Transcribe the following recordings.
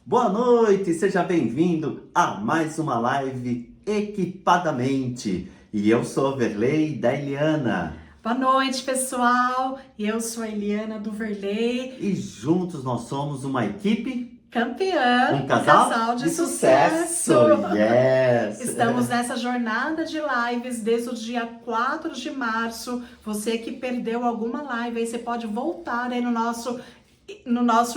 Boa noite, seja bem-vindo a mais uma live Equipadamente. E eu sou Verley da Eliana. Boa noite, pessoal. Eu sou a Eliana do Verley. E juntos nós somos uma equipe Campeã, um casal de sucesso. Yes! Estamos nessa jornada de lives desde o dia 4 de março. Você que perdeu alguma live, aí você pode voltar aí no nosso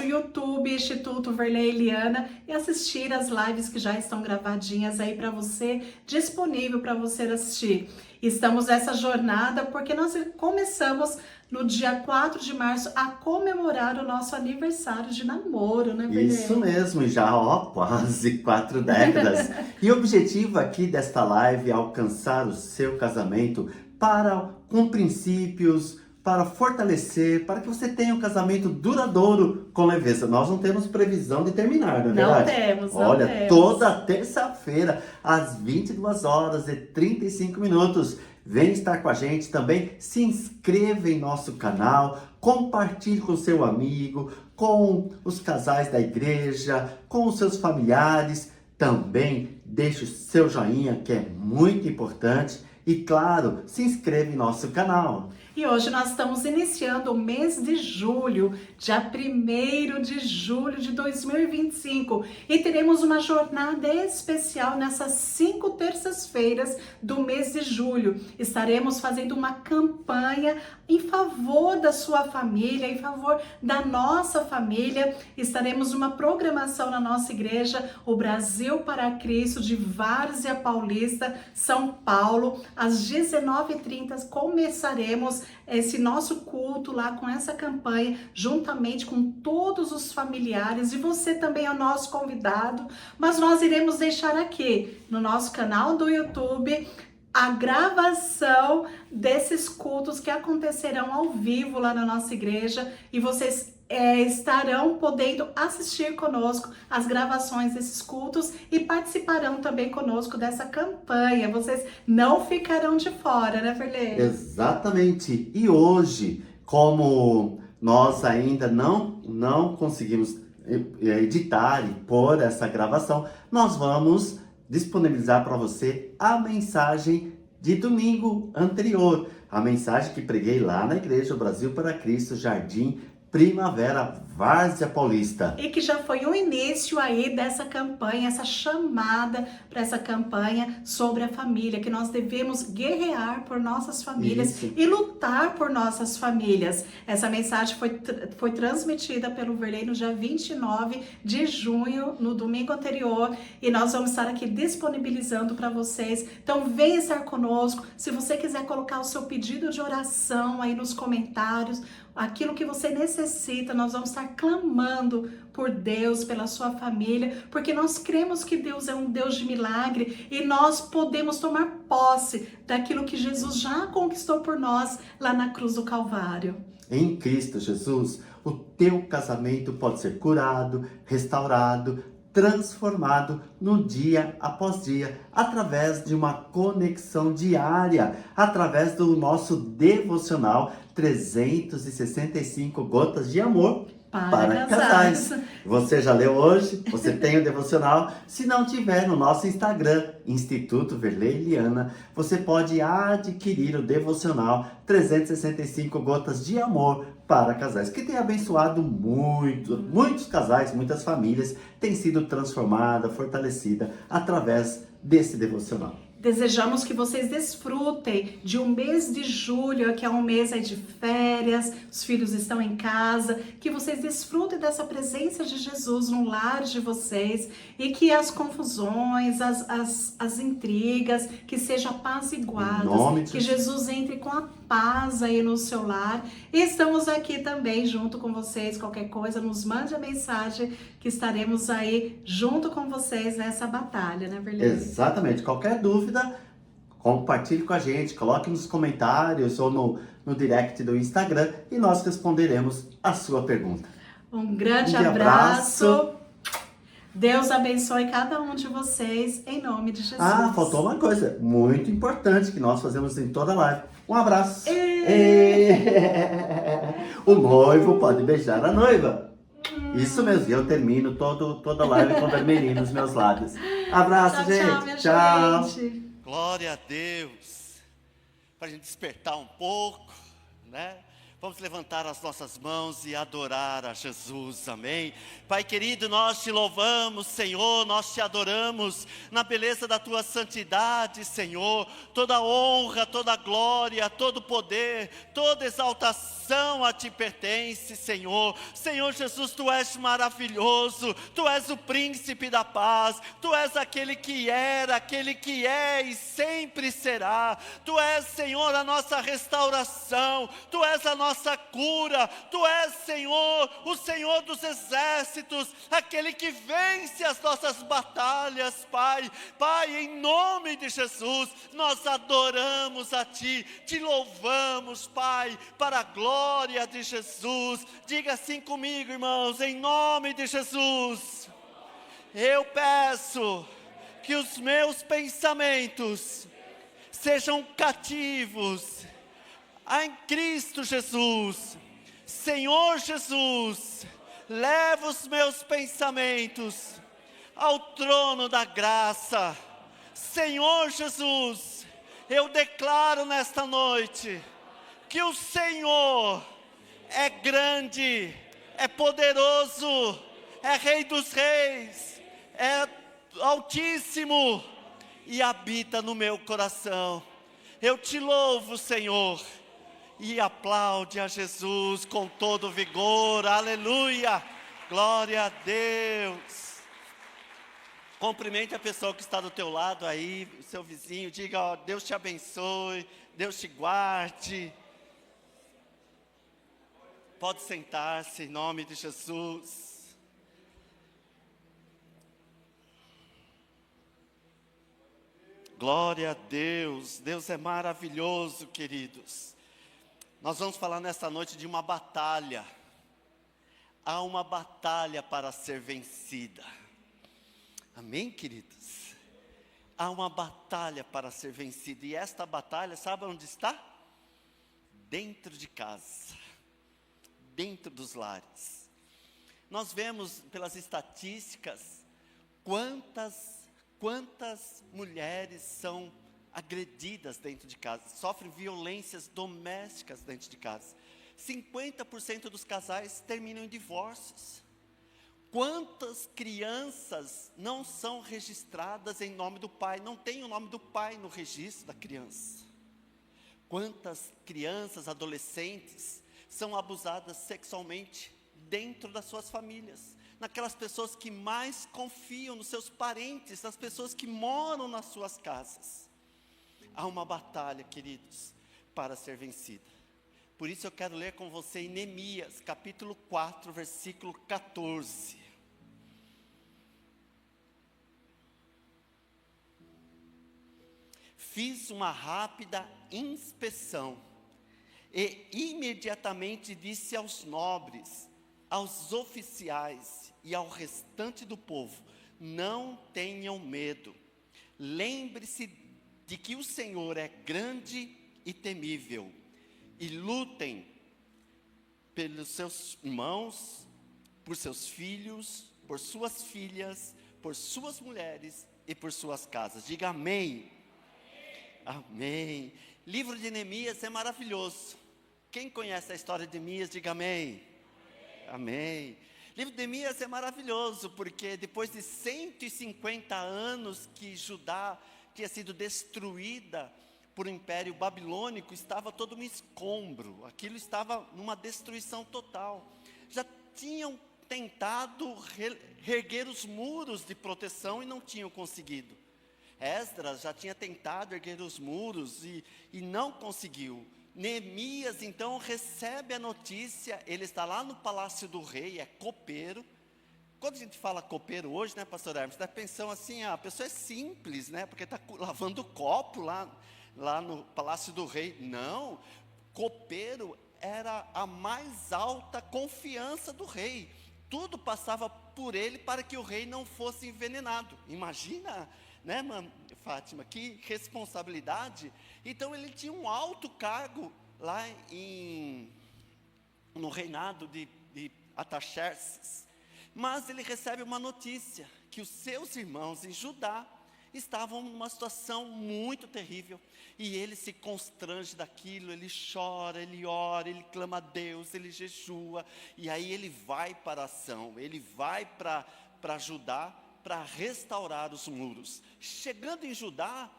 YouTube, Instituto Verley Eliana, e assistir as lives que já estão gravadinhas aí para você, disponível para você assistir. Estamos nessa jornada porque nós começamos no dia 4 de março a comemorar o nosso aniversário de namoro, né, Verley? Isso mesmo, já quase 4 décadas. E o objetivo aqui desta live é alcançar o seu casamento com princípios, para fortalecer, para que você tenha um casamento duradouro com leveza. Nós não temos previsão de terminar, não é verdade? Não temos. Toda terça-feira, às 22h35. Vem estar com a gente também, se inscreva em nosso canal, compartilhe com seu amigo, com os casais da igreja, com os seus familiares. Também deixe o seu joinha, que é muito importante. E claro, se inscreva em nosso canal. E hoje nós estamos iniciando o mês de julho, dia 1º de julho de 2025. E teremos uma jornada especial nessas 5 terças-feiras do mês de julho. Estaremos fazendo uma campanha em favor da sua família, em favor da nossa família. Estaremos uma programação na nossa igreja, o Brasil para Cristo, de Várzea Paulista, São Paulo. Às 19h30 começaremos esse nosso culto lá com essa campanha, juntamente com todos os familiares, e você também é o nosso convidado. Mas nós iremos deixar aqui no nosso canal do YouTube a gravação desses cultos que acontecerão ao vivo lá na nossa igreja, e vocês estarão podendo assistir conosco as gravações desses cultos e participarão também conosco dessa campanha. Vocês não ficarão de fora, né, Verley? Exatamente. E hoje, como nós ainda não conseguimos editar e pôr essa gravação, nós vamos disponibilizar para você a mensagem de domingo anterior. A mensagem que preguei lá na Igreja Brasil para Cristo, Jardim Primavera, Várzea Paulista. E que já foi o início aí dessa campanha, essa chamada para essa campanha sobre a família, que nós devemos guerrear por nossas famílias e lutar por nossas famílias. Essa mensagem foi transmitida pelo Verley no dia 29 de junho, no domingo anterior, e nós vamos estar aqui disponibilizando para vocês. Então venha estar conosco. Se você quiser colocar o seu pedido de oração aí nos comentários, aquilo que você necessita, nós vamos estar clamando por Deus, pela sua família, porque nós cremos que Deus é um Deus de milagre e nós podemos tomar posse daquilo que Jesus já conquistou por nós lá na cruz do Calvário. Em Cristo Jesus, o teu casamento pode ser curado, restaurado, transformado no dia após dia, através de uma conexão diária, através do nosso devocional 365 gotas de amor para casais. Você já leu hoje? Você tem o devocional? Se não tiver, no nosso Instagram, Instituto Verley Eliana, você pode adquirir o devocional 365 gotas de amor para casais, que tem abençoado muitos casais, muitas famílias, têm sido transformada, fortalecida através desse devocional. Desejamos que vocês desfrutem de um mês de julho, que é um mês aí de férias, os filhos estão em casa, que vocês desfrutem dessa presença de Jesus no lar de vocês e que as confusões, as intrigas, que sejam apaziguadas, que Jesus entre com a paz aí no seu lar. E estamos aqui também junto com vocês. Qualquer coisa, nos mande a mensagem que estaremos aí junto com vocês nessa batalha, né, Verley? Exatamente. Qualquer dúvida, compartilhe com a gente, coloque nos comentários ou no direct do Instagram e nós responderemos a sua pergunta. Um grande abraço. Deus abençoe cada um de vocês, em nome de Jesus. Faltou uma coisa muito importante que nós fazemos em toda live. Um abraço. O noivo pode beijar a noiva. Isso mesmo, eu termino toda live com vermelhinho nos meus lábios. Abraço, Tchau, gente. tchau, minha Tchau. gente. Glória a Deus. Para a gente despertar um pouco, né? Vamos levantar as nossas mãos e adorar a Jesus, amém? Pai querido, nós te louvamos, Senhor, nós te adoramos na beleza da tua santidade, Senhor. Toda honra, toda glória, todo poder, toda exaltação a ti pertence, Senhor. Senhor Jesus, tu és maravilhoso, tu és o príncipe da paz, tu és aquele que era, aquele que é e sempre será. Tu és, Senhor, a nossa restauração, tu és a nossa cura, tu és, Senhor, o Senhor dos exércitos, aquele que vence as nossas batalhas, Pai. Pai, em nome de Jesus, nós adoramos a Ti, te louvamos, Pai, para a glória de Jesus. Diga assim comigo, irmãos, em nome de Jesus, eu peço que os meus pensamentos sejam cativos em Cristo Jesus. Senhor Jesus, leva os meus pensamentos ao trono da graça. Senhor Jesus, eu declaro nesta noite que o Senhor é grande, é poderoso, é Rei dos Reis, é Altíssimo e habita no meu coração. Eu te louvo, Senhor, e aplaude a Jesus com todo vigor, aleluia, glória a Deus. Cumprimente a pessoa que está do teu lado aí, o seu vizinho, diga, ó, Deus te abençoe, Deus te guarde. Pode sentar-se em nome de Jesus. Glória a Deus, Deus é maravilhoso, queridos. Nós vamos falar nesta noite de uma batalha. Há uma batalha para ser vencida. Amém, queridos? Há uma batalha para ser vencida. E esta batalha, sabe onde está? Dentro de casa. Dentro dos lares. Nós vemos pelas estatísticas quantas mulheres são agredidas dentro de casa, sofrem violências domésticas dentro de casa. 50% dos casais terminam em divórcios. Quantas crianças não são registradas em nome do pai? Não tem o nome do pai no registro da criança. Quantas crianças, adolescentes, são abusadas sexualmente dentro das suas famílias, naquelas pessoas que mais confiam nos seus parentes, nas pessoas que moram nas suas casas. Há uma batalha, queridos, para ser vencida. Por isso eu quero ler com você em Neemias, capítulo 4, versículo 14. Fiz uma rápida inspeção e imediatamente disse aos nobres, aos oficiais e ao restante do povo: não tenham medo. Lembre-se de que o Senhor é grande e temível, e lutem pelos seus irmãos, por seus filhos, por suas filhas, por suas mulheres e por suas casas. Diga amém. Amém. Livro de Neemias é maravilhoso. Quem conhece a história de Neemias, diga amém. Amém. Livro de Neemias é maravilhoso, porque depois de 150 anos que Judá tinha sido destruída por um império babilônico, estava todo um escombro, aquilo estava numa destruição total. Já tinham tentado reerguer os muros de proteção e não tinham conseguido. Esdras já tinha tentado erguer os muros e não conseguiu. Neemias então recebe a notícia, ele está lá no palácio do rei, é copeiro. Quando a gente fala copeiro hoje, né, pastor Hermes, está pensando assim, a pessoa é simples, né, porque está lavando copo lá no palácio do rei. Não, copeiro era a mais alta confiança do rei. Tudo passava por ele para que o rei não fosse envenenado. Imagina, né, Fátima, que responsabilidade. Então ele tinha um alto cargo lá no reinado de Artaxerxes. Mas ele recebe uma notícia, que os seus irmãos em Judá estavam numa situação muito terrível, e ele se constrange daquilo, ele chora, ele ora, ele clama a Deus, ele jejua, e aí ele vai para a ação, ele vai para Judá, para restaurar os muros. Chegando em Judá,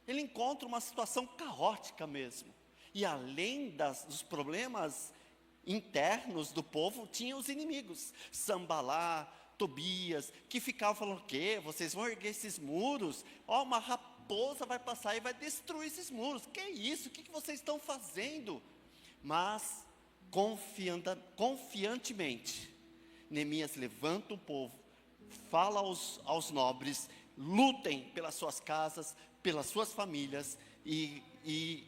ele encontra uma situação caótica mesmo, e além dos problemas internos do povo, tinha os inimigos, Sambalá, Tobias, que ficavam falando: o quê? Vocês vão erguer esses muros? Ó, uma raposa vai passar e vai destruir esses muros. Que isso? O que vocês estão fazendo? Mas, confiantemente, Neemias levanta o povo, fala aos nobres: lutem pelas suas casas, pelas suas famílias, e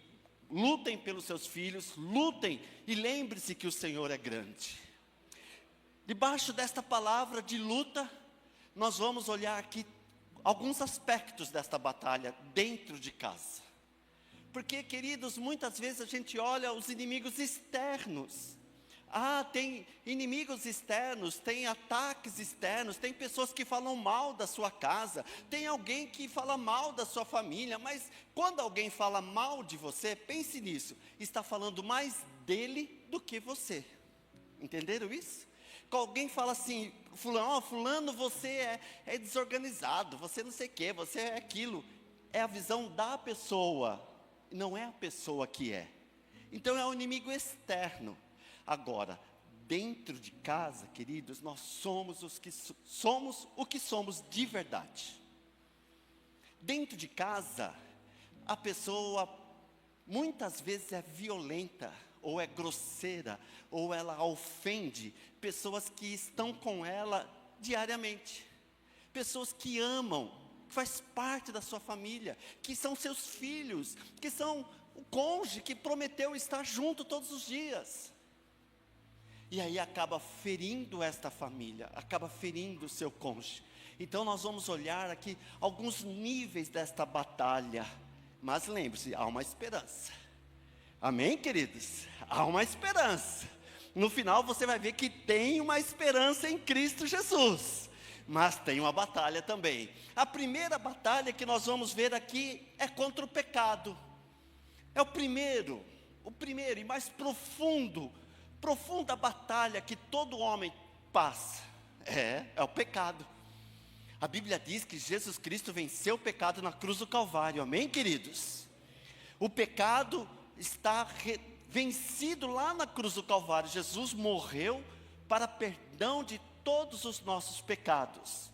lutem pelos seus filhos, lutem, e lembre-se que o Senhor é grande. Debaixo desta palavra de luta, nós vamos olhar aqui alguns aspectos desta batalha dentro de casa. Porque, queridos, muitas vezes a gente olha os inimigos externos. Tem inimigos externos, tem ataques externos, tem pessoas que falam mal da sua casa, tem alguém que fala mal da sua família, mas quando alguém fala mal de você, pense nisso, está falando mais dele do que você. Entenderam isso? Quando alguém fala assim: fulano, você é desorganizado, você não sei o que, você é aquilo, é a visão da pessoa, não é a pessoa que é. Então é o inimigo externo. Agora, dentro de casa, queridos, nós somos o que somos de verdade. Dentro de casa, a pessoa muitas vezes é violenta, ou é grosseira, ou ela ofende pessoas que estão com ela diariamente, pessoas que amam, que faz parte da sua família, que são seus filhos, que são o cônjuge que prometeu estar junto todos os dias. E aí acaba ferindo esta família, acaba ferindo o seu cônjuge. Então nós vamos olhar aqui alguns níveis desta batalha. Mas lembre-se, há uma esperança. Amém, queridos? Há uma esperança. No final você vai ver que tem uma esperança em Cristo Jesus. Mas tem uma batalha também. A primeira batalha que nós vamos ver aqui é contra o pecado. É o primeiro e mais profunda batalha que todo homem passa. É o pecado. A Bíblia diz que Jesus Cristo venceu o pecado na cruz do Calvário. Amém, queridos? O pecado está vencido lá na cruz do Calvário. Jesus morreu para perdão de todos os nossos pecados.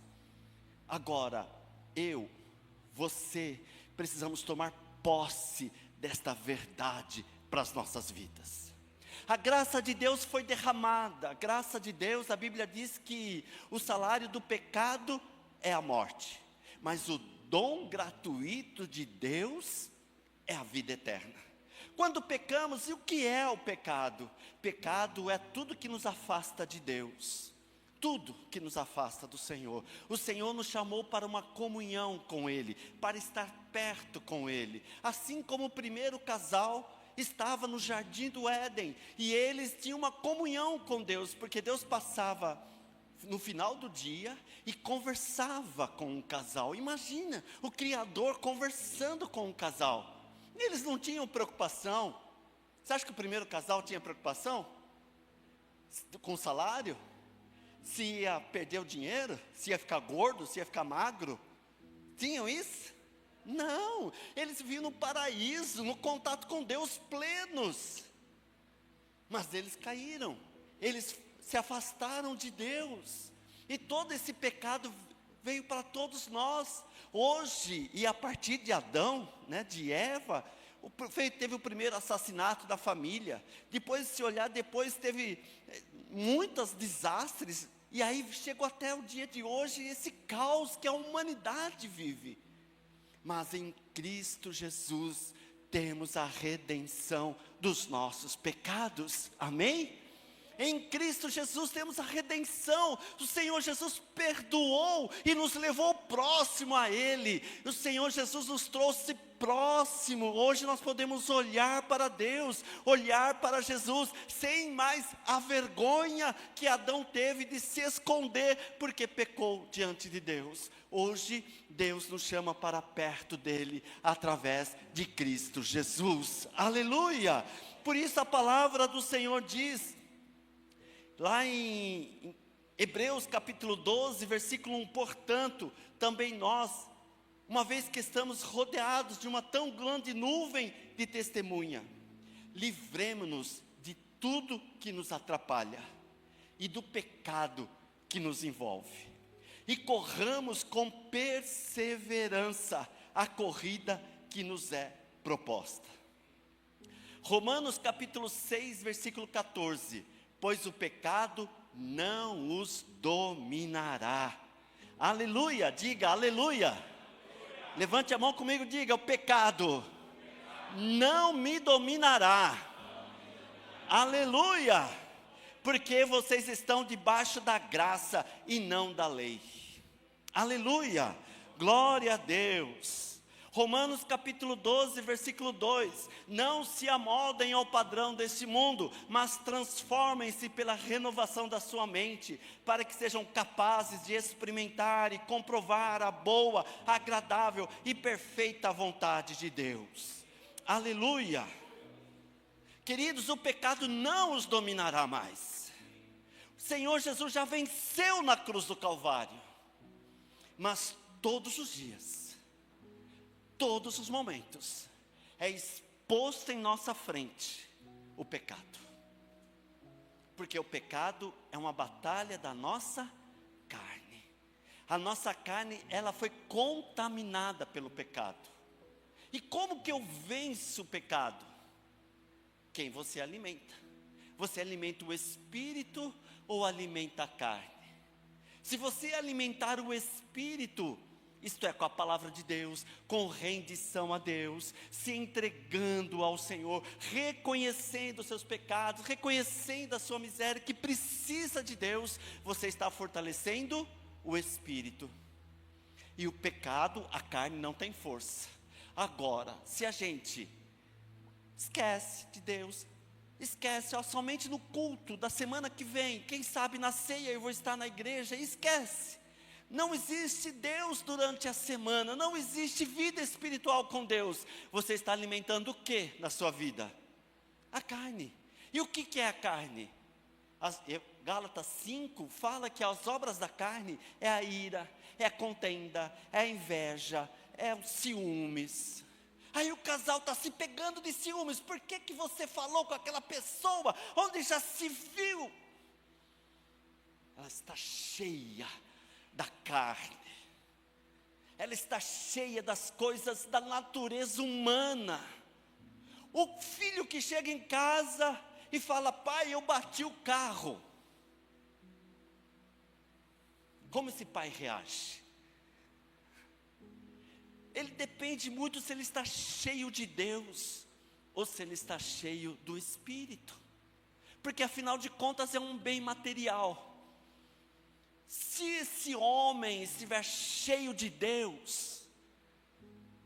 Agora, você, precisamos tomar posse desta verdade para as nossas vidas. A graça de Deus foi derramada. A graça de Deus, a Bíblia diz que o salário do pecado é a morte, mas o dom gratuito de Deus é a vida eterna. Quando pecamos, e o que é o pecado? Pecado é tudo que nos afasta de Deus, tudo que nos afasta do Senhor. O Senhor nos chamou para uma comunhão com Ele, para estar perto com Ele, assim como o primeiro casal estava no jardim do Éden, e eles tinham uma comunhão com Deus, porque Deus passava no final do dia e conversava com um casal. Imagina, o Criador conversando com um casal. Eles não tinham preocupação. Você acha que o primeiro casal tinha preocupação com o salário? Se ia perder o dinheiro? Se ia ficar gordo? Se ia ficar magro? Tinham isso? Não, eles viviam no paraíso, no contato com Deus plenos. Mas eles caíram, eles se afastaram de Deus, e todo esse pecado veio para todos nós. Hoje, e a partir de Adão, de Eva, teve o primeiro assassinato da família. Depois, se olhar, depois teve muitos desastres, e aí chegou até o dia de hoje, esse caos que a humanidade vive. Mas em Cristo Jesus temos a redenção dos nossos pecados. Amém? Em Cristo Jesus temos a redenção. O Senhor Jesus perdoou e nos levou próximo a Ele. O Senhor Jesus nos trouxe próximo. Hoje nós podemos olhar para Deus, olhar para Jesus, sem mais a vergonha que Adão teve de se esconder, porque pecou diante de Deus. Hoje Deus nos chama para perto dEle, através de Cristo Jesus. Aleluia! Por isso a palavra do Senhor diz, lá em Hebreus capítulo 12, versículo 1, portanto, também nós, uma vez que estamos rodeados de uma tão grande nuvem de testemunha, livremo-nos de tudo que nos atrapalha e do pecado que nos envolve, e corramos com perseverança a corrida que nos é proposta. Romanos capítulo 6, versículo 14, pois o pecado não os dominará. Aleluia, diga aleluia. Levante a mão comigo, diga, o pecado não me dominará. Aleluia, porque vocês estão debaixo da graça e não da lei. Aleluia, glória a Deus. Romanos capítulo 12, versículo 2, não se amoldem ao padrão deste mundo, mas transformem-se pela renovação da sua mente, para que sejam capazes de experimentar e comprovar a boa, agradável e perfeita vontade de Deus. Aleluia. Queridos, o pecado não os dominará mais. O Senhor Jesus já venceu na cruz do Calvário, mas todos os dias, todos os momentos, é exposto em nossa frente o pecado, porque o pecado é uma batalha da nossa carne. A nossa carne, ela foi contaminada pelo pecado. E como que eu venço o pecado? Quem você alimenta? Você alimenta o espírito ou alimenta a carne? Se você alimentar o espírito, isto é, com a palavra de Deus, com rendição a Deus, se entregando ao Senhor, reconhecendo os seus pecados, reconhecendo a sua miséria, que precisa de Deus, você está fortalecendo o espírito. E o pecado, a carne não tem força. Agora, se a gente esquece de Deus, esquece, somente no culto da semana que vem, quem sabe na ceia eu vou estar na igreja, esquece. Não existe Deus durante a semana, não existe vida espiritual com Deus. Você está alimentando o que na sua vida? A carne. E o que é a carne? Gálatas 5 fala que as obras da carne é a ira, é a contenda, é a inveja, é os ciúmes. Aí o casal está se pegando de ciúmes. Por que você falou com aquela pessoa onde já se viu? Ela está cheia da carne, ela está cheia das coisas da natureza humana. O filho que chega em casa e fala: pai, eu bati o carro. Como esse pai reage? Ele depende muito se ele está cheio de Deus ou se ele está cheio do Espírito, porque afinal de contas é um bem material. Se esse homem estiver cheio de Deus,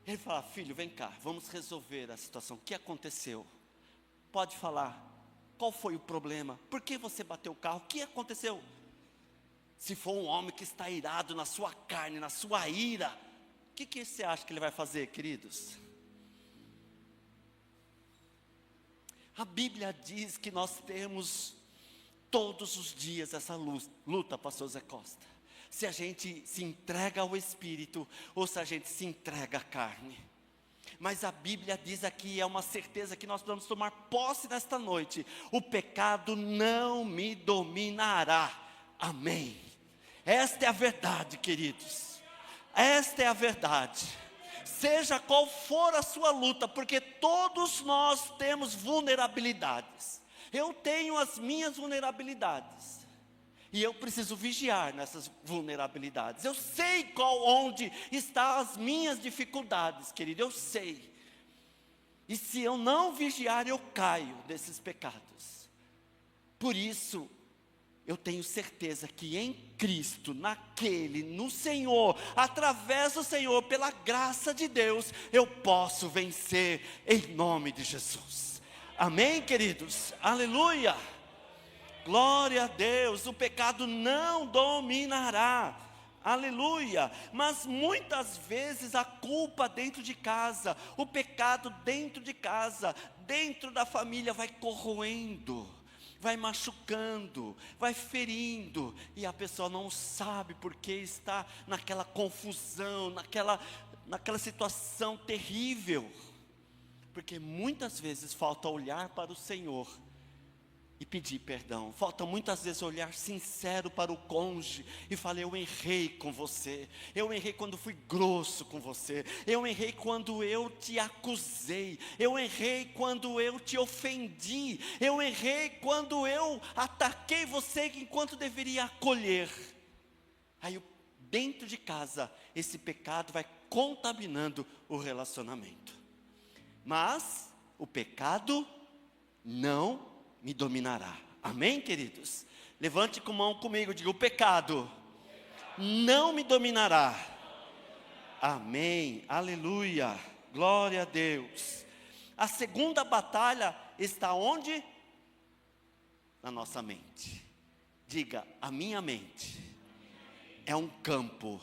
ele fala: filho, vem cá, vamos resolver a situação. O que aconteceu? Pode falar, qual foi o problema? Por que você bateu o carro? O que aconteceu? Se for um homem que está irado na sua carne, na sua ira, o que você acha que ele vai fazer, queridos? A Bíblia diz que nós temos todos os dias essa luta, pastor Zé Costa. Se a gente se entrega ao Espírito ou se a gente se entrega à carne. Mas a Bíblia diz aqui, é uma certeza que nós vamos tomar posse nesta noite: o pecado não me dominará. Amém. Esta é a verdade, queridos. Esta é a verdade. Seja qual for a sua luta, porque todos nós temos vulnerabilidades. Eu tenho as minhas vulnerabilidades, e eu preciso vigiar nessas vulnerabilidades. Eu sei onde estão as minhas dificuldades, querido, eu sei. E se eu não vigiar, eu caio desses pecados. Por isso, eu tenho certeza que em Cristo, no Senhor, através do Senhor, pela graça de Deus, eu posso vencer em nome de Jesus. Amém, queridos? Aleluia! Glória a Deus, o pecado não dominará. Aleluia! Mas muitas vezes a culpa dentro de casa, o pecado dentro de casa, dentro da família vai corroendo, vai machucando, vai ferindo, e a pessoa não sabe porque está naquela confusão, naquela situação terrível, porque muitas vezes falta olhar para o Senhor e pedir perdão, falta muitas vezes olhar sincero para o cônjuge e falar: eu errei com você, eu errei quando fui grosso com você, eu errei quando eu te acusei, eu errei quando eu te ofendi, eu errei quando eu ataquei você enquanto deveria acolher. Aí dentro de casa, esse pecado vai contaminando o relacionamento, mas o pecado não me dominará. Amém, queridos? Levante com a mão comigo, diga: o pecado não me dominará. Amém, aleluia, glória a Deus. A segunda batalha está onde? Na nossa mente. Diga: a minha mente é um campo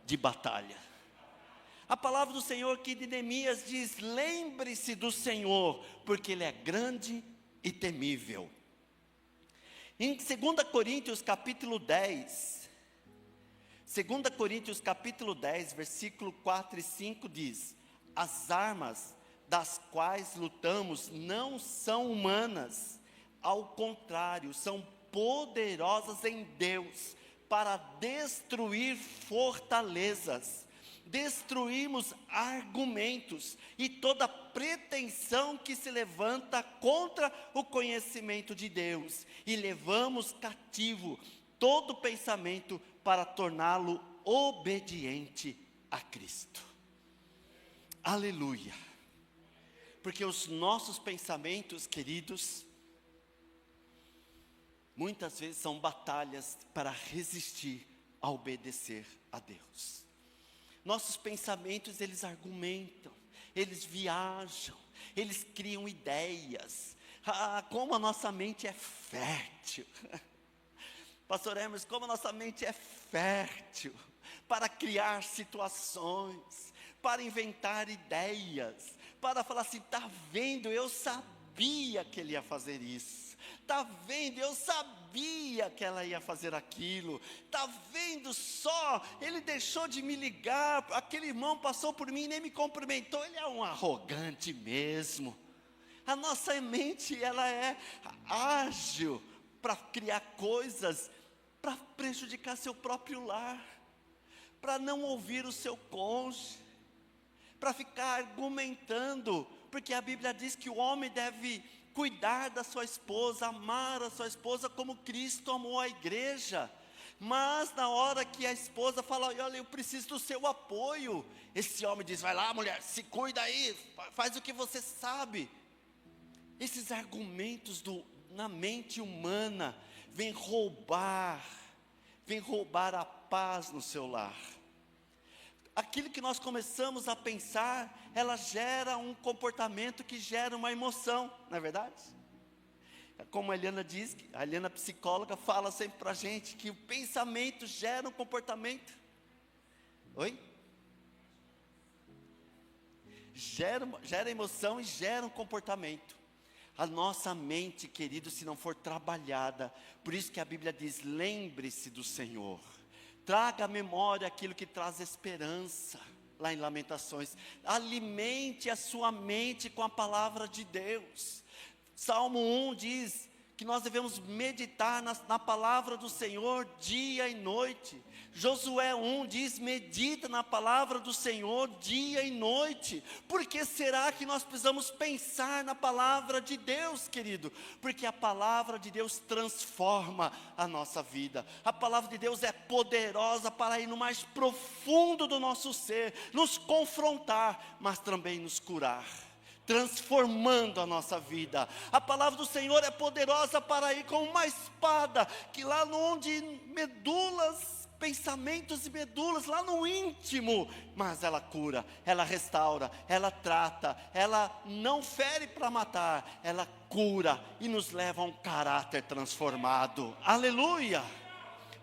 de batalha. A palavra do Senhor aqui de Neemias diz: lembre-se do Senhor, porque Ele é grande e temível. Em 2 Coríntios capítulo 10, 2 Coríntios capítulo 10, versículo 4 e 5 diz: as armas das quais lutamos não são humanas, ao contrário, são poderosas em Deus, para destruir fortalezas. Destruímos argumentos e toda pretensão que se levanta contra o conhecimento de Deus, e levamos cativo todo pensamento para torná-lo obediente a Cristo. Aleluia! Porque os nossos pensamentos, queridos, muitas vezes são batalhas para resistir a obedecer a Deus. Nossos pensamentos, eles argumentam, eles viajam, eles criam ideias. Como a nossa mente é fértil. Pastor Hermes, como a nossa mente é fértil para criar situações, para inventar ideias, para falar assim: está vendo, eu sabia que ele ia fazer isso. Está vendo, eu sabia que ela ia fazer aquilo. Está vendo só, ele deixou de me ligar, aquele irmão passou por mim e nem me cumprimentou, ele é um arrogante mesmo. A nossa mente, ela é ágil para criar coisas, para prejudicar seu próprio lar, para não ouvir o seu cônjuge, para ficar argumentando, porque a Bíblia diz que o homem deve cuidar da sua esposa, amar a sua esposa como Cristo amou a igreja. Mas na hora que a esposa fala: olha, eu preciso do seu apoio, esse homem diz: vai lá, mulher, se cuida aí, faz o que você sabe. Esses argumentos na mente humana vêm roubar a paz no seu lar. Aquilo que nós começamos a pensar, ela gera um comportamento que gera uma emoção, não é verdade? Como a Eliana diz, a Eliana psicóloga fala sempre para a gente que o pensamento gera um comportamento. Oi? Gera emoção e gera um comportamento. A nossa mente, querido, se não for trabalhada, por isso que a Bíblia diz: lembre-se do Senhor. Traga à memória aquilo que traz esperança, lá em Lamentações. Alimente a sua mente com a palavra de Deus. Salmo 1 diz que nós devemos meditar na palavra do Senhor dia e noite. Josué 1 diz: medita na palavra do Senhor dia e noite. Por que será que nós precisamos pensar na palavra de Deus, querido? Porque a palavra de Deus transforma a nossa vida. A palavra de Deus é poderosa para ir no mais profundo do nosso ser, nos confrontar, mas também nos curar. transformando a nossa vida. A palavra do Senhor é poderosa para ir como uma espada, que lá onde medulas, pensamentos e medulas, lá no íntimo, mas ela cura, ela restaura, ela trata, ela não fere para matar, ela cura e nos leva a um caráter transformado. Aleluia!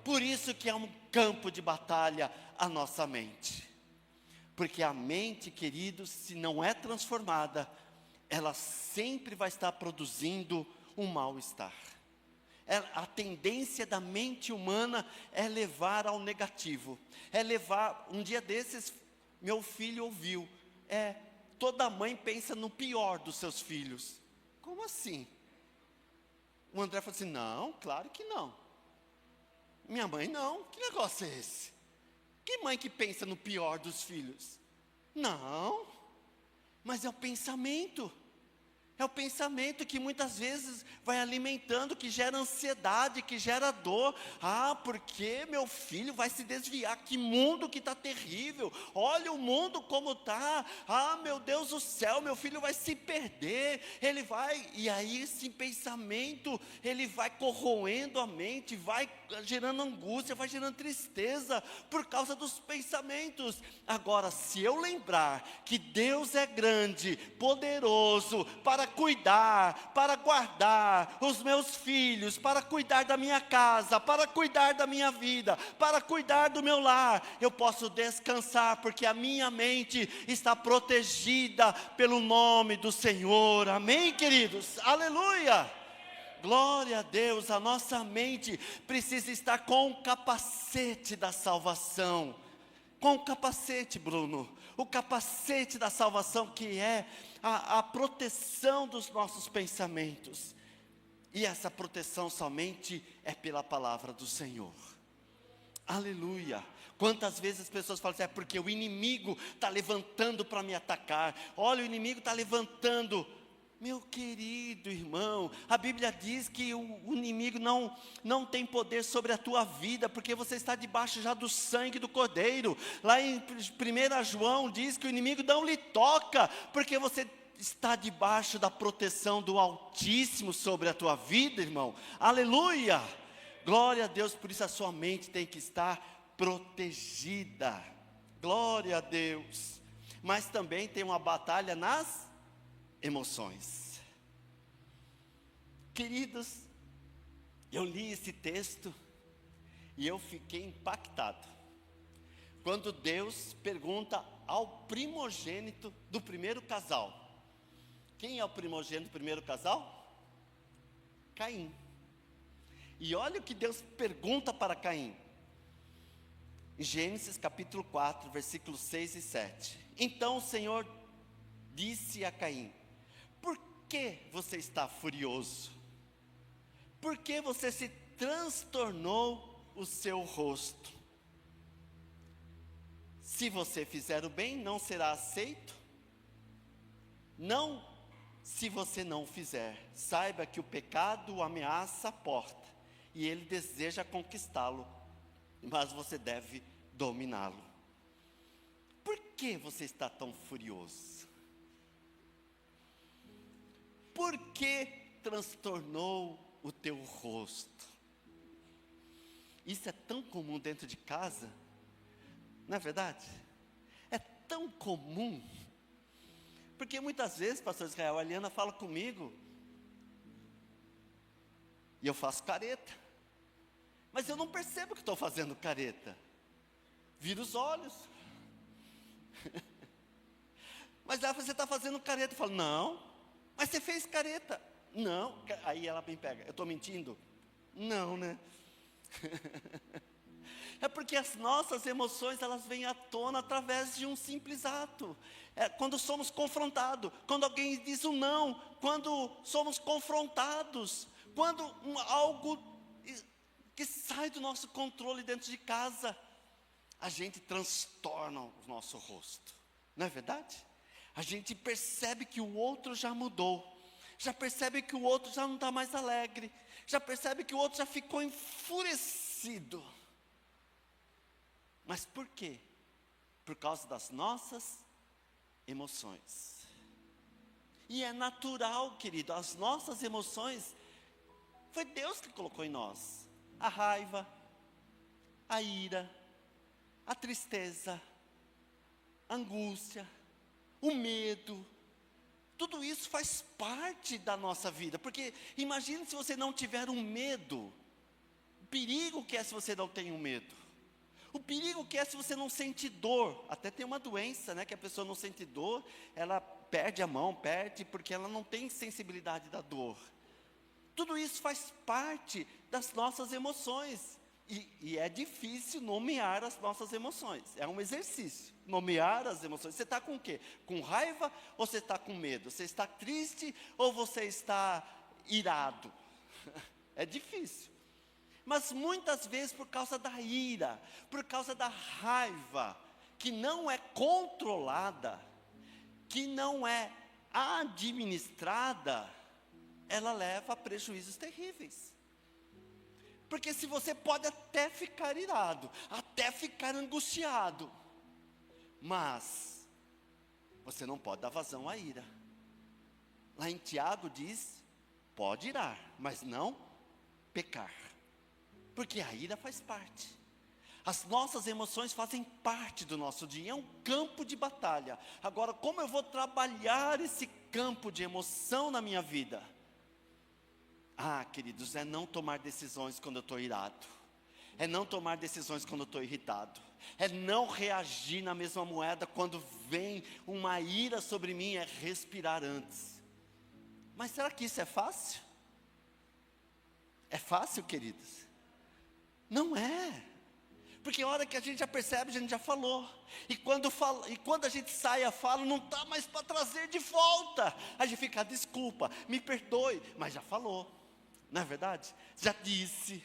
Por isso que é um campo de batalha a nossa mente. Porque a mente, queridos, se não é transformada, ela sempre vai estar produzindo um mal-estar. A tendência da mente humana é levar ao negativo. É levar, um dia desses, meu filho ouviu, toda mãe pensa no pior dos seus filhos. Como assim? O André falou assim, não, claro que não. Minha mãe não, que negócio é esse? Que mãe que pensa no pior dos filhos? Não, mas é o pensamento. É o pensamento que muitas vezes vai alimentando, que gera ansiedade, que gera dor. Ah, porque meu filho vai se desviar? Que mundo que está terrível. Olha o mundo como está. Ah, meu Deus do céu, meu filho vai se perder. Ele vai, e aí esse pensamento, ele vai corroendo a mente, vai gerando angústia, vai gerando tristeza, por causa dos pensamentos. Agora, se eu lembrar que Deus é grande, poderoso, para cuidar, para guardar os meus filhos, para cuidar da minha casa, para cuidar da minha vida, para cuidar do meu lar, eu posso descansar, porque a minha mente está protegida pelo nome do Senhor. Amém, queridos? Aleluia! Glória a Deus. A nossa mente precisa estar com o capacete da salvação. Com o capacete, Bruno, o capacete da salvação, que é a proteção dos nossos pensamentos. E essa proteção somente é pela palavra do Senhor. Aleluia. Quantas vezes as pessoas falam assim, é porque o inimigo está levantando para me atacar. Olha, o inimigo está levantando. Meu querido irmão, a Bíblia diz que o inimigo não tem poder sobre a tua vida, porque você está debaixo já do sangue do Cordeiro. Lá em 1 João diz que o inimigo não lhe toca, porque você está debaixo da proteção do Altíssimo sobre a tua vida, irmão. Aleluia! Glória a Deus, por isso a sua mente tem que estar protegida. Glória a Deus. Mas também tem uma batalha nas emoções. Queridos, eu li esse texto e eu fiquei impactado. Quando Deus pergunta ao primogênito do primeiro casal. Quem é o primogênito do primeiro casal? Caim. E olha o que Deus pergunta para Caim. Em Gênesis capítulo 4, versículos 6 e 7. Então o Senhor disse a Caim: por que você está furioso? Por que você se transtornou o seu rosto? Se você fizer o bem, não será aceito? Não, se você não fizer, saiba que o pecado o ameaça a porta, e ele deseja conquistá-lo, mas você deve dominá-lo. Por que você está tão furioso? Por que transtornou o teu rosto? Isso é tão comum dentro de casa, não é verdade? É tão comum, porque muitas vezes, pastor Israel, a Eliana fala comigo, e eu faço careta, mas eu não percebo que estou fazendo careta, viro os olhos, mas ela, você está fazendo careta, eu falo, não, mas você fez careta. Não. Aí ela me pega. Eu estou mentindo? Não, né? É porque as nossas emoções, elas vêm à tona através de um simples ato. Quando somos confrontados. Quando alguém diz um não. Quando somos confrontados. Quando algo que sai do nosso controle dentro de casa. A gente transtorna o nosso rosto. Não é verdade? A gente percebe que o outro já mudou, já percebe que o outro já não está mais alegre, já percebe que o outro já ficou enfurecido. Mas por quê? Por causa das nossas emoções. E é natural, querido, as nossas emoções, foi Deus que colocou em nós. A raiva, a ira, a tristeza, a angústia, o medo, tudo isso faz parte da nossa vida. Porque imagine se você não tiver um medo, o perigo que é se você não tem um medo. O perigo que é se você não sente dor. Até tem uma doença, né, que a pessoa não sente dor, ela perde a mão, perde, porque ela não tem sensibilidade da dor. Tudo isso faz parte das nossas emoções. E é difícil nomear as nossas emoções. É um exercício, nomear as emoções. Você está com o quê? Com raiva ou você está com medo? Você está triste ou você está irado? É difícil. Mas muitas vezes por causa da ira, por causa da raiva, que não é controlada, que não é administrada, ela leva a prejuízos terríveis. Porque se você pode até ficar irado, até ficar angustiado, mas você não pode dar vazão à ira. Lá em Tiago diz, pode irar, mas não pecar. Porque a ira faz parte. As nossas emoções fazem parte do nosso dia, é um campo de batalha. Agora, como eu vou trabalhar esse campo de emoção na minha vida? Queridos, é não tomar decisões quando eu estou irado. É não tomar decisões quando eu estou irritado. É não reagir na mesma moeda quando vem uma ira sobre mim, é respirar antes. Mas será que isso é fácil? É fácil, queridos? Não é. Porque a hora que a gente já percebe, a gente já falou. E quando a gente sai a fala, não está mais para trazer de volta. A gente fica, desculpa, me perdoe, mas já falou. Não é verdade? Já disse.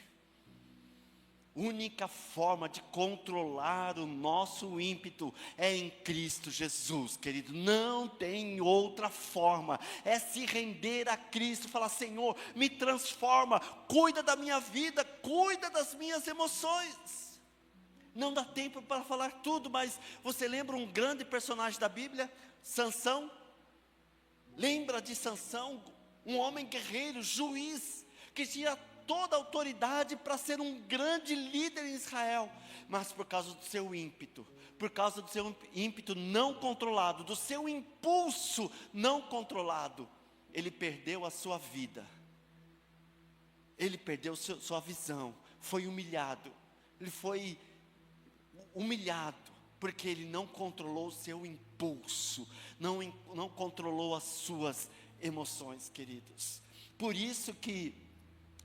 Única forma de controlar o nosso ímpeto é em Cristo Jesus, querido. Não tem outra forma. É se render a Cristo, falar, Senhor, me transforma, cuida da minha vida, cuida das minhas emoções. Não dá tempo para falar tudo, mas você lembra um grande personagem da Bíblia? Sansão? Lembra de Sansão? Um homem guerreiro, juiz, que tinha toda a autoridade para ser um grande líder em Israel, mas por causa do seu ímpeto, não controlado, do seu impulso não controlado, ele perdeu a sua vida, ele perdeu sua visão, foi humilhado, ele foi humilhado, porque ele não controlou o seu impulso, não controlou as suas emoções, queridos. Por isso que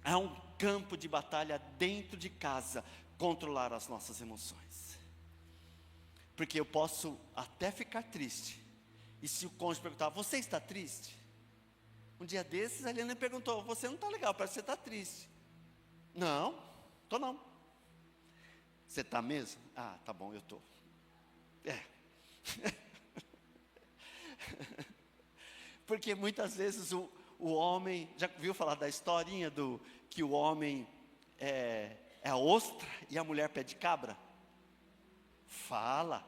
é um campo de batalha dentro de casa, controlar as nossas emoções. Porque eu posso até ficar triste, e se o cônjuge perguntar, você está triste? Um dia desses, a Helena me perguntou, você não está legal, parece que você está triste. Não, estou não. Você está mesmo? Tá bom, eu estou. Porque muitas vezes o homem, já viu falar da historinha que o homem é a ostra e a mulher pé de cabra? Fala,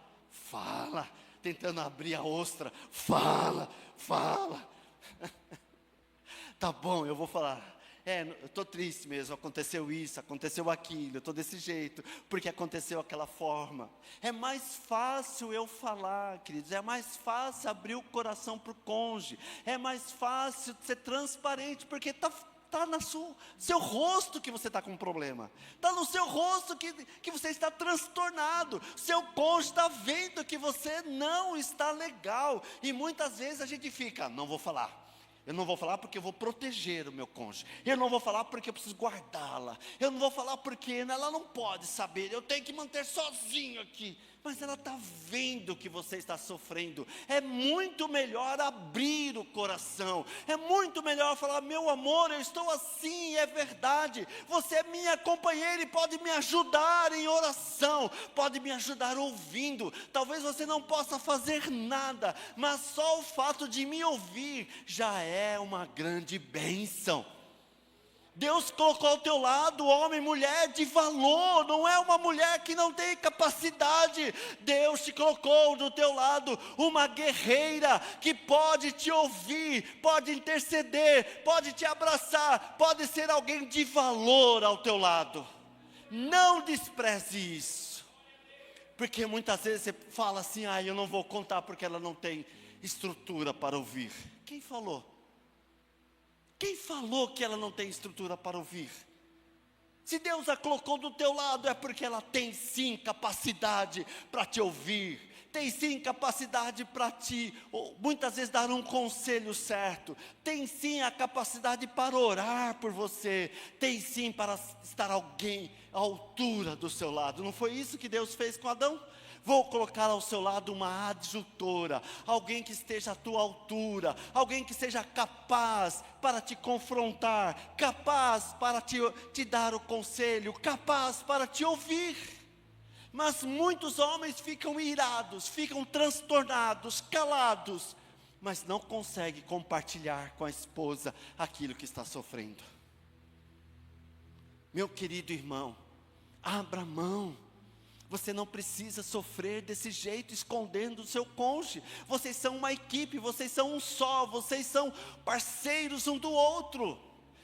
tentando abrir a ostra, fala. Tá bom, eu vou falar. Eu estou triste mesmo, aconteceu isso, aconteceu aquilo, eu estou desse jeito, porque aconteceu aquela forma. É mais fácil eu falar, queridos, é mais fácil abrir o coração para o cônjuge, é mais fácil ser transparente, porque está no seu rosto que você está com um problema, está no seu rosto que você está transtornado, seu cônjuge está vendo que você não está legal, e muitas vezes a gente fica, não vou falar. Eu não vou falar porque eu vou proteger o meu cônjuge. Eu não vou falar porque eu preciso guardá-la. Eu não vou falar porque ela não pode saber. Eu tenho que manter sozinho aqui. Mas ela está vendo que você está sofrendo. É muito melhor abrir o coração. É muito melhor falar, meu amor, eu estou assim, é verdade. Você é minha companheira e pode me ajudar em oração. Pode me ajudar ouvindo. Talvez você não possa fazer nada, mas só o fato de me ouvir já é uma grande bênção. Deus colocou ao teu lado homem e mulher de valor, não é uma mulher que não tem capacidade. Deus te colocou do teu lado uma guerreira que pode te ouvir, pode interceder, pode te abraçar, pode ser alguém de valor ao teu lado. Não despreze isso, porque muitas vezes você fala assim: eu não vou contar porque ela não tem estrutura para ouvir. Quem falou? Quem falou que ela não tem estrutura para ouvir? Se Deus a colocou do teu lado, é porque ela tem sim capacidade para te ouvir, tem sim capacidade para te, muitas vezes, dar um conselho certo, tem sim a capacidade para orar por você, tem sim para estar alguém à altura do seu lado. Não foi isso que Deus fez com Adão? Vou colocar ao seu lado uma adjutora, alguém que esteja à tua altura, alguém que seja capaz para te confrontar, capaz para te dar o conselho, capaz para te ouvir. Mas muitos homens ficam irados, ficam transtornados, calados, mas não conseguem compartilhar com a esposa aquilo que está sofrendo. Meu querido irmão, abra mão. Você não precisa sofrer desse jeito, escondendo o seu cônjuge. Vocês são uma equipe, vocês são um só, vocês são parceiros um do outro.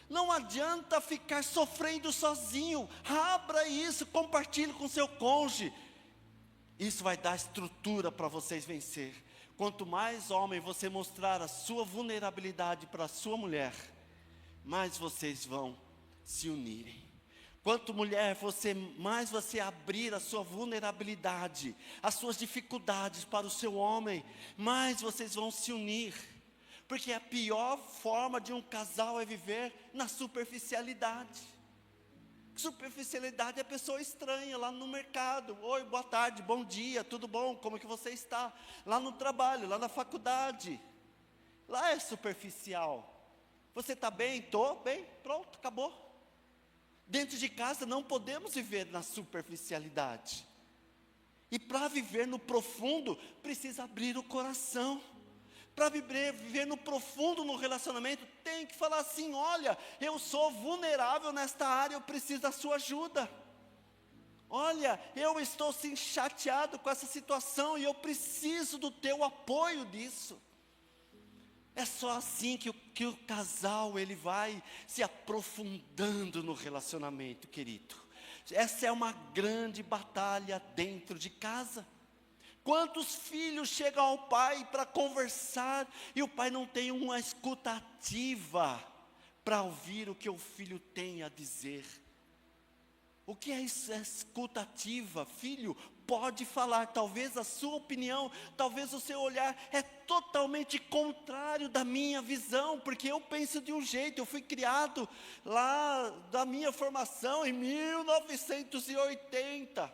Não adianta ficar sofrendo sozinho. Abra isso, compartilhe com seu cônjuge. Isso vai dar estrutura para vocês vencer. Quanto mais homem você mostrar a sua vulnerabilidade para a sua mulher, mais vocês vão se unirem. Quanto mulher, mais você abrir a sua vulnerabilidade, as suas dificuldades para o seu homem, mais vocês vão se unir. Porque a pior forma de um casal é viver na superficialidade. Superficialidade é a pessoa estranha lá no mercado. Oi, boa tarde, bom dia, tudo bom? Como que você está? Lá no trabalho, lá na faculdade. Lá é superficial. Você está bem? Estou bem, pronto, acabou. Dentro de casa não podemos viver na superficialidade. E para viver no profundo, precisa abrir o coração. Para viver no profundo no relacionamento, tem que falar assim: olha, eu sou vulnerável nesta área, eu preciso da sua ajuda. Olha, eu estou sim chateado com essa situação e eu preciso do teu apoio disso. É só assim que o casal ele vai se aprofundando no relacionamento, querido. Essa é uma grande batalha dentro de casa. Quantos filhos chegam ao pai para conversar e o pai não tem uma escuta ativa para ouvir o que o filho tem a dizer? O que é isso? É escuta ativa. Filho, pode falar, talvez a sua opinião, talvez o seu olhar é totalmente contrário da minha visão, porque eu penso de um jeito, eu fui criado lá da minha formação em 1980.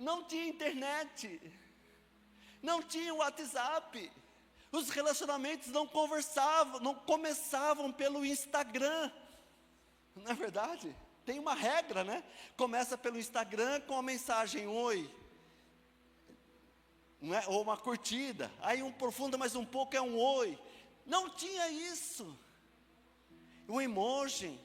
Não tinha internet, não tinha WhatsApp, os relacionamentos não começavam pelo Instagram, não é verdade? Tem uma regra, né? Começa pelo Instagram com a mensagem oi, não é? Ou uma curtida, aí aprofunda mais um pouco, é um oi. Não tinha isso. O emoji.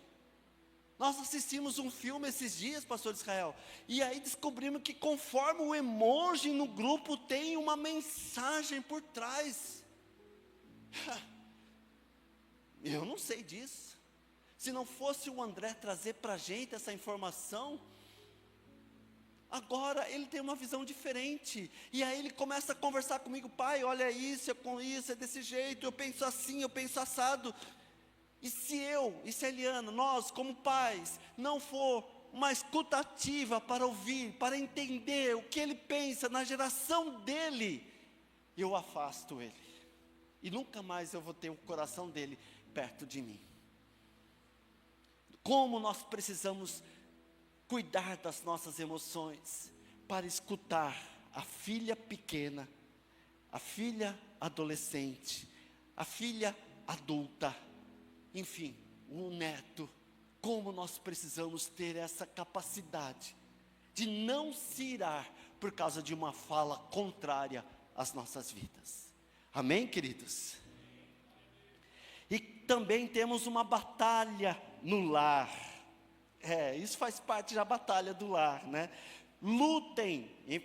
Nós assistimos um filme esses dias, pastor Israel, e aí descobrimos que conforme o emoji no grupo tem uma mensagem por trás. Eu não sei disso. Se não fosse o André trazer para a gente essa informação, agora ele tem uma visão diferente. E aí ele começa a conversar comigo: pai, olha isso, é com isso, é desse jeito, eu penso assim, eu penso assado. E se a Eliana, nós como pais, não for uma escuta ativa para ouvir, para entender o que ele pensa na geração dele, eu afasto ele. E nunca mais eu vou ter o coração dele perto de mim. Como nós precisamos cuidar das nossas emoções para escutar a filha pequena, a filha adolescente, a filha adulta, enfim, um neto. Como nós precisamos ter essa capacidade de não se irar por causa de uma fala contrária às nossas vidas. Amém, queridos? E também temos uma batalha no lar. Isso faz parte da batalha do lar, né? Lutem, em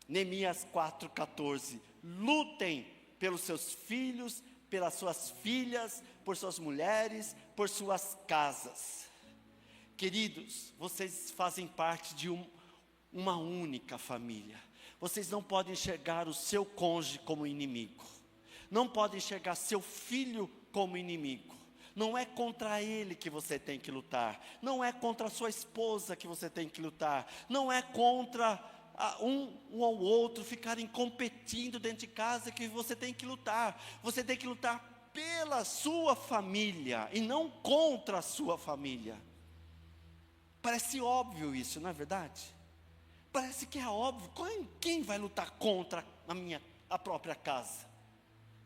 Neemias 4,14, lutem pelos seus filhos, pelas suas filhas, por suas mulheres, por suas casas. Queridos, vocês fazem parte de uma única família. Vocês não podem enxergar o seu cônjuge como inimigo. Não podem enxergar seu filho como inimigo. Não é contra ele que você tem que lutar. Não é contra a sua esposa que você tem que lutar. Não é contra um ao outro ficarem competindo dentro de casa que você tem que lutar. Você tem que lutar pela sua família e não contra a sua família. Parece óbvio isso, não é verdade? Parece que é óbvio. Quem vai lutar contra a própria casa?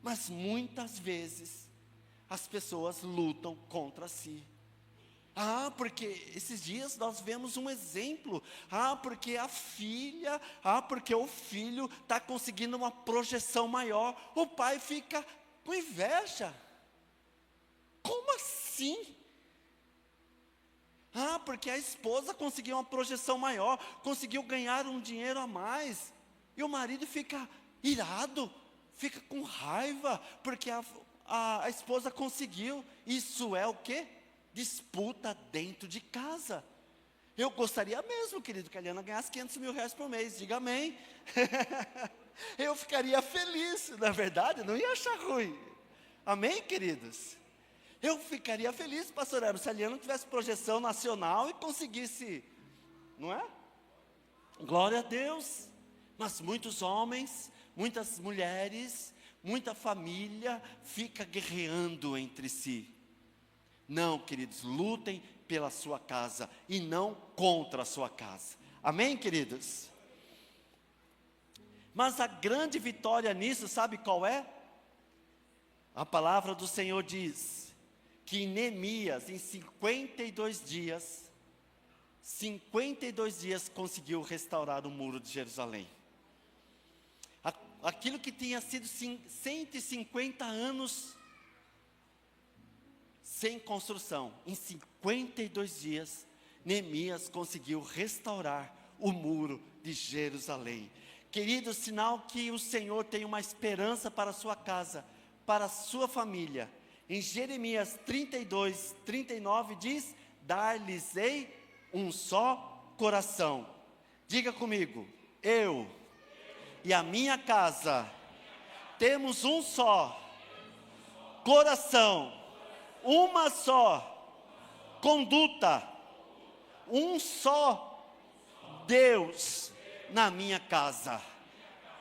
Mas muitas vezes as pessoas lutam contra si. Porque esses dias nós vemos um exemplo. Porque a filha, porque o filho está conseguindo uma projeção maior. O pai fica com inveja. Como assim? Porque a esposa conseguiu uma projeção maior, conseguiu ganhar um dinheiro a mais. E o marido fica irado, fica com raiva, porque a esposa conseguiu. Isso é o quê? Disputa dentro de casa. Eu gostaria mesmo, querido, que a Eliana ganhasse 500 mil reais por mês, diga amém. Eu ficaria feliz, na verdade, não ia achar ruim. Amém, queridos? Eu ficaria feliz, pastor Eros, se a Eliana tivesse projeção nacional e conseguisse, não é? Glória a Deus. Mas muitos homens, muitas mulheres, muita família fica guerreando entre si. Não, queridos, lutem pela sua casa e não contra a sua casa. Amém, queridos? Mas a grande vitória nisso, sabe qual é? A palavra do Senhor diz que em Neemias, em 52 dias conseguiu restaurar o muro de Jerusalém. Aquilo que tinha sido 150 anos sem construção, em 52 dias, Neemias conseguiu restaurar o muro de Jerusalém. Querido, sinal que o Senhor tem uma esperança para a sua casa, para a sua família. Em Jeremias 32, 39 diz: dar-lhes-ei um só coração. Diga comigo, eu e a minha casa temos um só coração, uma só conduta, um só Deus na minha casa.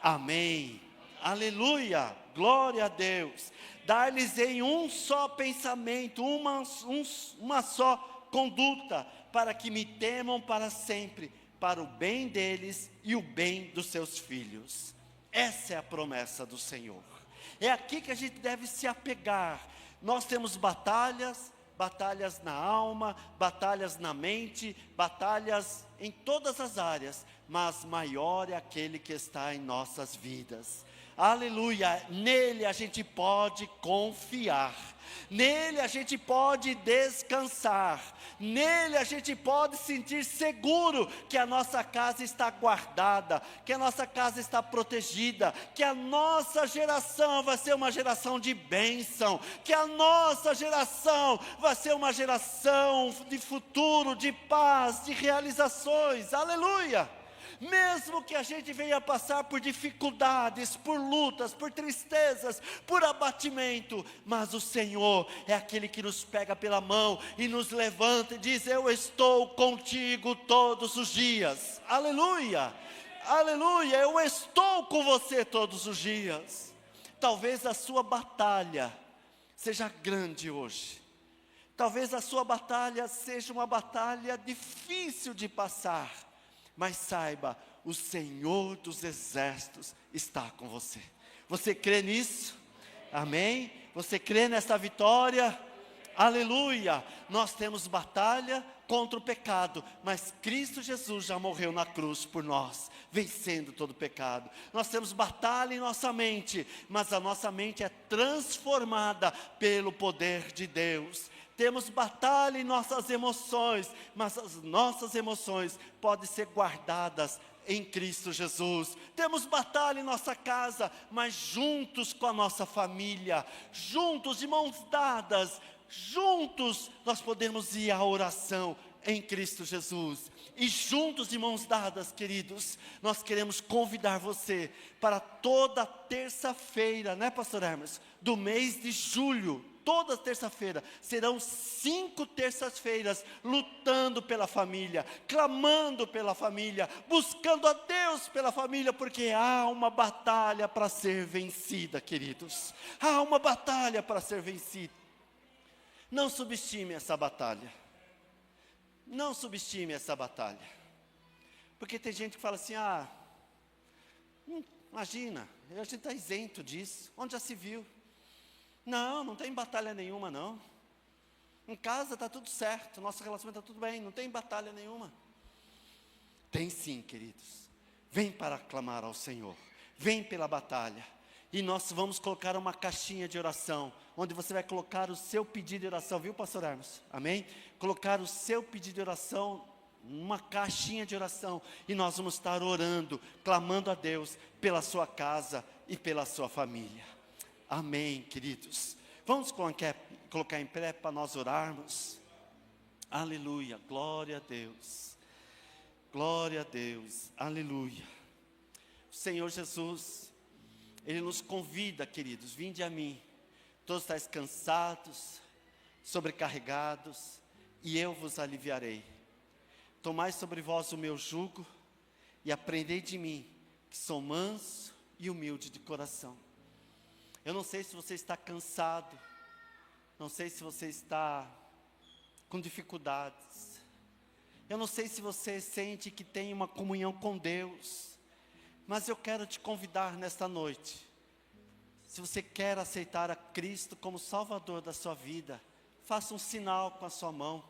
Amém, aleluia, glória a Deus. Dar-lhes-ei um só pensamento, uma só conduta, para que me temam para sempre, para o bem deles e o bem dos seus filhos. Essa é a promessa do Senhor. É aqui que a gente deve se apegar. Nós temos batalhas na alma, batalhas na mente, batalhas em todas as áreas, mas maior é aquele que está em nossas vidas. Aleluia, nele a gente pode confiar, nele a gente pode descansar, nele a gente pode sentir seguro que a nossa casa está guardada, que a nossa casa está protegida, que a nossa geração vai ser uma geração de bênção, que a nossa geração vai ser uma geração de futuro, de paz, de realizações. Aleluia! Mesmo que a gente venha passar por dificuldades, por lutas, por tristezas, por abatimento, mas o Senhor é aquele que nos pega pela mão e nos levanta e diz: eu estou contigo todos os dias. Aleluia, aleluia, eu estou com você todos os dias. Talvez a sua batalha seja grande hoje, talvez a sua batalha seja uma batalha difícil de passar, mas saiba, o Senhor dos exércitos está com você. Você crê nisso? Amém? Você crê nessa vitória? Aleluia! Nós temos batalha contra o pecado, mas Cristo Jesus já morreu na cruz por nós, vencendo todo o pecado. Nós temos batalha em nossa mente, mas a nossa mente é transformada pelo poder de Deus. Temos batalha em nossas emoções, mas as nossas emoções podem ser guardadas em Cristo Jesus. Temos batalha em nossa casa, mas juntos com a nossa família, juntos de mãos dadas, juntos nós podemos ir à oração em Cristo Jesus. E juntos de mãos dadas, queridos, nós queremos convidar você para toda terça-feira, né, pastor Hermes, do mês de julho. Toda terça-feira, serão 5 terças-feiras, lutando pela família, clamando pela família, buscando a Deus pela família, porque há uma batalha para ser vencida, queridos. Há uma batalha para ser vencida. Não subestime essa batalha. Não subestime essa batalha. Porque tem gente que fala assim, imagina, a gente está isento disso, onde já se viu? Não, não tem batalha nenhuma, não. Em casa está tudo certo, nosso relacionamento está tudo bem, não tem batalha nenhuma. Tem sim, queridos. Vem para clamar ao Senhor, vem pela batalha. E nós vamos colocar uma caixinha de oração, onde você vai colocar o seu pedido de oração, viu, pastor Hermes? Amém? Colocar o seu pedido de oração numa caixinha de oração, e nós vamos estar orando, clamando a Deus pela sua casa e pela sua família. Amém, queridos. Vamos colocar em pé para nós orarmos. Aleluia, glória a Deus. Glória a Deus, aleluia. O Senhor Jesus, Ele nos convida, queridos, vinde a mim, todos estáis cansados, sobrecarregados, e eu vos aliviarei. Tomai sobre vós o meu jugo, e aprendei de mim, que sou manso e humilde de coração. Eu não sei se você está cansado, não sei se você está com dificuldades, eu não sei se você sente que tem uma comunhão com Deus, mas eu quero te convidar nesta noite. Se você quer aceitar a Cristo como Salvador da sua vida, faça um sinal com a sua mão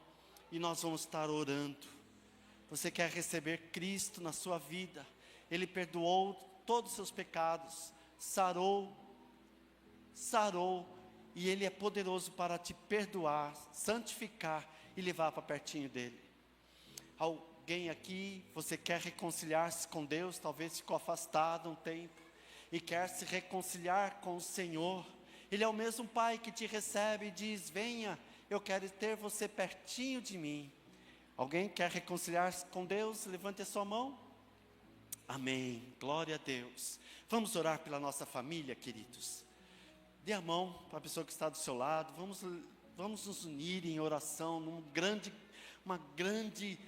e nós vamos estar orando. Você quer receber Cristo na sua vida? Ele perdoou todos os seus pecados, sarou, e Ele é poderoso para te perdoar, santificar e levar para pertinho dEle. Alguém aqui, você quer reconciliar-se com Deus, talvez ficou afastado um tempo, e quer se reconciliar com o Senhor. Ele é o mesmo Pai que te recebe e diz, venha, eu quero ter você pertinho de mim. Alguém quer reconciliar-se com Deus? Levante a sua mão. Amém, glória a Deus. Vamos orar pela nossa família, queridos. Dê a mão para a pessoa que está do seu lado, vamos nos unir em oração, uma grande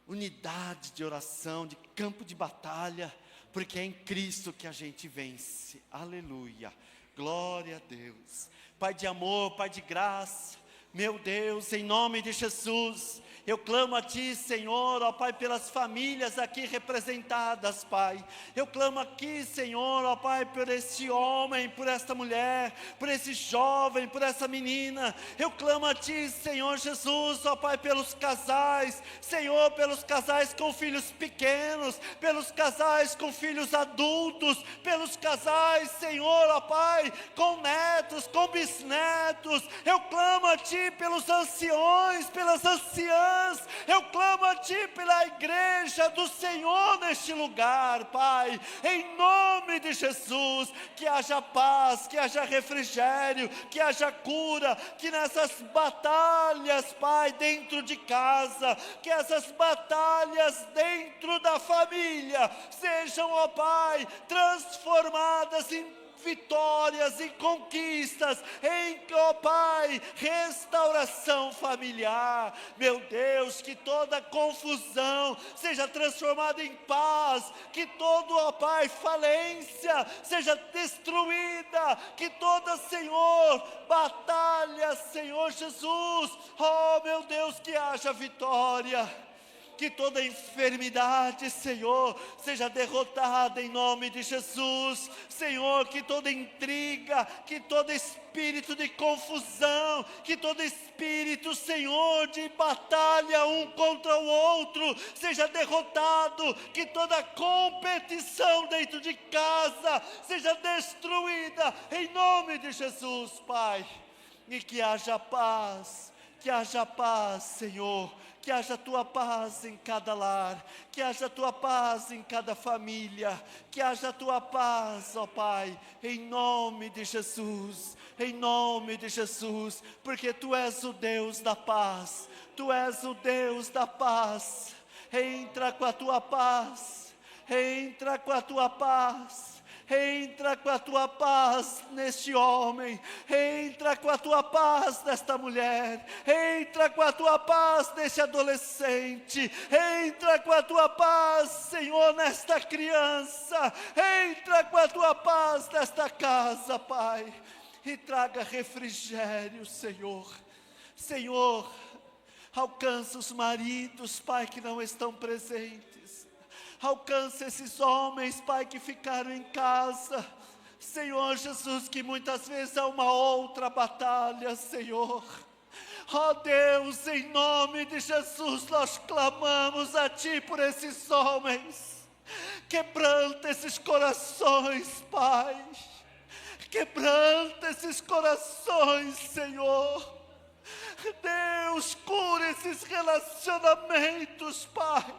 unidade de oração, de campo de batalha, porque é em Cristo que a gente vence, aleluia, glória a Deus. Pai de amor, Pai de graça, meu Deus, em nome de Jesus, eu clamo a Ti, Senhor, ó Pai, pelas famílias aqui representadas, Pai. Eu clamo aqui, Senhor, ó Pai, por esse homem, por esta mulher, por esse jovem, por essa menina. Eu clamo a Ti, Senhor Jesus, ó Pai, pelos casais, Senhor, pelos casais com filhos pequenos, pelos casais com filhos adultos, pelos casais, Senhor, ó Pai, com netos, com bisnetos. Eu clamo a Ti pelos anciões, pelas anciãs. Eu clamo a Ti pela igreja do Senhor neste lugar, Pai, em nome de Jesus, que haja paz, que haja refrigério, que haja cura, que nessas batalhas, Pai, dentro de casa, que essas batalhas dentro da família, sejam, ó Pai, transformadas em vitórias e conquistas, em, ó Pai, restauração familiar. Meu Deus, que toda confusão seja transformada em paz, que todo, ó Pai, falência seja destruída, que toda, Senhor, batalha, Senhor Jesus, ó meu Deus, que haja vitória. que toda enfermidade, Senhor, seja derrotada em nome de Jesus. Senhor, que toda intriga, que todo espírito de confusão, que todo espírito, Senhor, de batalha um contra o outro, seja derrotado, que toda competição dentro de casa seja destruída, em nome de Jesus, Pai. E que haja paz, Senhor, que haja Tua paz em cada lar, que haja Tua paz em cada família, que haja Tua paz, ó Pai, em nome de Jesus, porque Tu és o Deus da paz, Tu és o Deus da paz. Entra com a Tua paz, entra com a Tua paz. Entra com a Tua paz neste homem, entra com a Tua paz nesta mulher, entra com a Tua paz neste adolescente, entra com a Tua paz, Senhor, nesta criança, entra com a Tua paz nesta casa, Pai, e traga refrigério, Senhor. Senhor, alcança os maridos, Pai, que não estão presentes. Alcança esses homens, Pai, que ficaram em casa. Senhor Jesus, que muitas vezes há uma outra batalha, Senhor. Ó Deus, em nome de Jesus, nós clamamos a Ti por esses homens. Quebranta esses corações, Pai. Quebranta esses corações, Senhor. Deus, cura esses relacionamentos, Pai.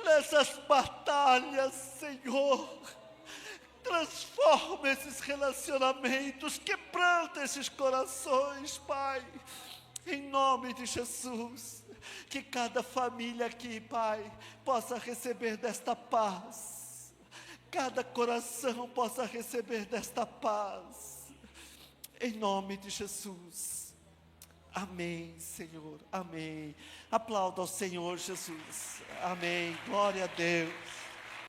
Nessas batalhas, Senhor, transforma esses relacionamentos, quebranta esses corações, Pai, em nome de Jesus, que cada família aqui, Pai, possa receber desta paz, cada coração possa receber desta paz, em nome de Jesus. Amém, Senhor, amém. Aplauda ao Senhor Jesus, amém, glória a Deus.